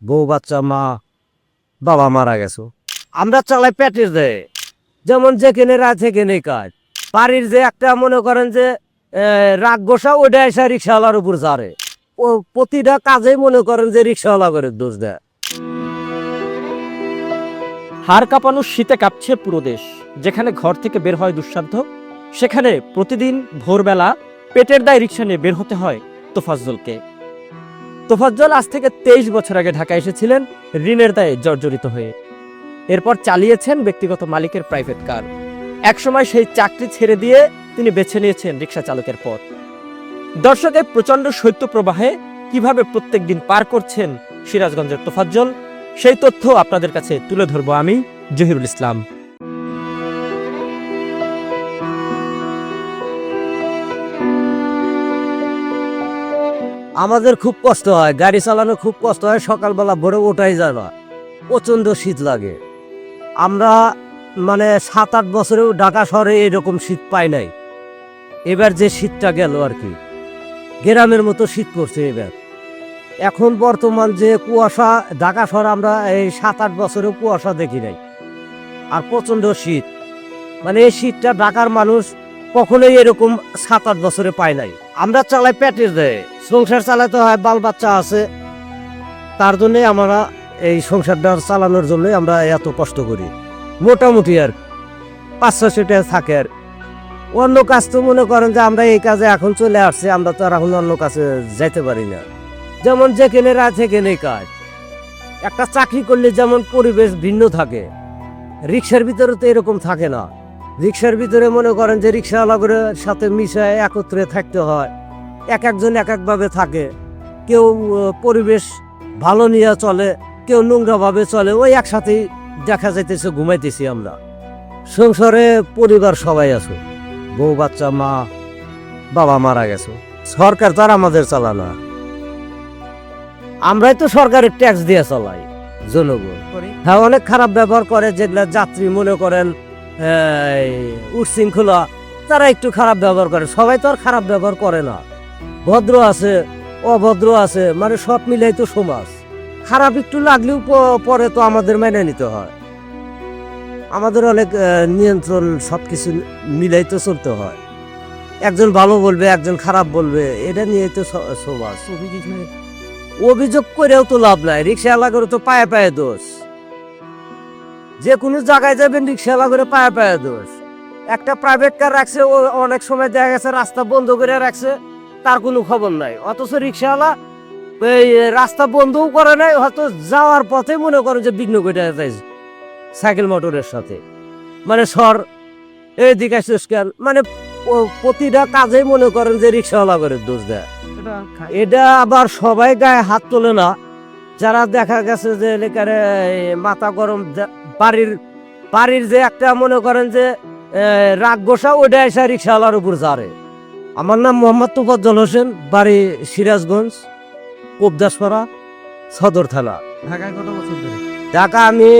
বউ বাচ্চা মা বাবা মারা গেছো, আমরা চালাই পেটের দেয়, যেমন যেখানে রাত সেখানে কাজ। বাড়ির যে একটা মনে করেন যে রাগ গোসা ওইটা এসে রিক্সাওয়ালার উপর জারে, ও প্রতিটা কাজেই মনে করেন যে রিক্সাওয়ালা করে দোষ দেয়। হাড় কাঁপানো শীতে কাঁপছে পুরো দেশ। যেখানে ঘর থেকে বের হয় দুঃসাধ্য, সেখানে প্রতিদিন ভোরবেলা পেটের দায় রিক্সা নিয়ে বের হতে হয় তোফাজ্জলকে। তোফাজ্জল আজ থেকে 23 বছর আগে ঢাকা এসেছিলেন ঋণের দায়ে জর্জরিত হয়ে। এরপর চালিয়েছেন ব্যক্তিগত মালিকের প্রাইভেট কার। একসময় সেই চাকরি ছেড়ে দিয়ে তিনি বেছে নিয়েছেন রিক্সা চালকের পথ। দর্শকের প্রচণ্ড শৈত্যপ্রবাহে কিভাবে প্রত্যেক দিন পার করছেন সিরাজগঞ্জের তোফাজ্জল, সেই তথ্য আপনাদের কাছে তুলে ধরবো আমি, জহিরুল ইসলাম। আমাদের খুব কষ্ট হয়, গাড়ি চালানো খুব কষ্ট হয়, সকালবেলা ভোরে ওঠাই যায় না, প্রচণ্ড শীত লাগে। আমরা মানে 7-8 বছরেও ঢাকা শহরে এরকম শীত পাই নাই। এবার যে শীতটা গেল আর কি, গ্রামের মতো শীত পড়ছে এবার। এখন বর্তমান যে কুয়াশা, ঢাকা শহরে আমরা এই 7-8 বছরেও কুয়াশা দেখি নাই, আর প্রচণ্ড শীত। মানে এই শীতটা ঢাকার মানুষ কখনোই এরকম 7-8 বছরে পায় নাই। আমরা চালাই পেটের দেয়, সংসার চালাতে হয়, বাল বাচ্চা আছে, তার জন্যই আমরা এই সংসারটা চালানোর জন্যই আমরা এত কষ্ট করি। মোটামুটি আর 500-600 টাকা থাকে। আর অন্য কাজ তো মনে করেন যে আমরা এই কাজে এখন চলে আসছি, আমরা তো আর এখন অন্য কাজে যাইতে পারি না। যেমন যেখানে রাত সেখানেই কাজ। একটা চাকরি করলে যেমন পরিবেশ ভিন্ন থাকে, রিক্সার ভিতরে তো এরকম থাকে না। রিক্সার ভিতরে মনে করেন যে রিক্সাওয়ালাদের সাথে মিশায় একত্রে থাকতে হয়, এক একজন এক একভাবে থাকে। কেউ পরিবেশ ভালো নিয়ে চলে, কেউ নোংরাভাবে চলে, ওই একসাথেই দেখা যাইতেছে ঘুমাইতেছি আমরা। সংসারে পরিবার সবাই আছে, বউ বাচ্চা মা বাবা মারা গেছে, সরকার তো আর আমাদের চালানা, আমরাই তো সরকারের ট্যাক্স দিয়ে চালাই জনগণ। হ্যাঁ, অনেক খারাপ ব্যবহার করে, যেগুলা যাত্রী মনে করেন উচ্ছৃঙ্খলা, তারা একটু খারাপ ব্যবহার করে। সবাই তো আর খারাপ ব্যবহার করে না, ভদ্র আছে অভদ্র আছে, মানে সব মিলাই তো সমাজ। খারাপ একটু লাগলেও পরে তো আমাদের মেনে নিতে হয়। আমাদের অনেক নিয়ন্ত্রণ, সবকিছু মিলাই তো চলতে হয়। একজন ভালো বলবে, একজন খারাপ বলবে, এটা নিয়ে তো সমাজ। অভিযোগ করেও তো লাভ নাই, রিক্সাওয়ালা করে তো পায়ে পায়ে দোষ। যে কোনো জায়গায় যাবেন রিক্সাওয়ালা করে পায়ে পায়ে দোষ। একটা প্রাইভেট কার রাখছে, ও অনেক সময় দেখা গেছে রাস্তা বন্ধ করে রাখছে, তার কোনো খবর নাই। অথচ রিক্সাওয়ালা এই রাস্তা বন্ধও করে নাই, হয়তো যাওয়ার পথে মনে করেন যে বিঘ্ন ঘটে যাইছে সাইকেল মোটরের সাথে। মানে এইদিকে আসছিস কেন, মানে প্রতিটা কাজেই মনে করেন যে রিক্সাওয়ালা করে দোষ দেয়। এটা আবার সবাই গায়ে হাত তোলে না। যারা দেখা গেছে যে এলাকার মাথা গরম, বাড়ির যে একটা মনে করেন যে রাগ গোসা, ওইটা এসে রিক্সাওয়ালার উপর জারে। আমার নাম মোহাম্মদ তোফাজ্জল হোসেন, বাড়ি সিরাজগঞ্জ, কোবদাসপাড়া সদর থানা। ঢাকায় কত বছর ধরে? ঢাকা আমি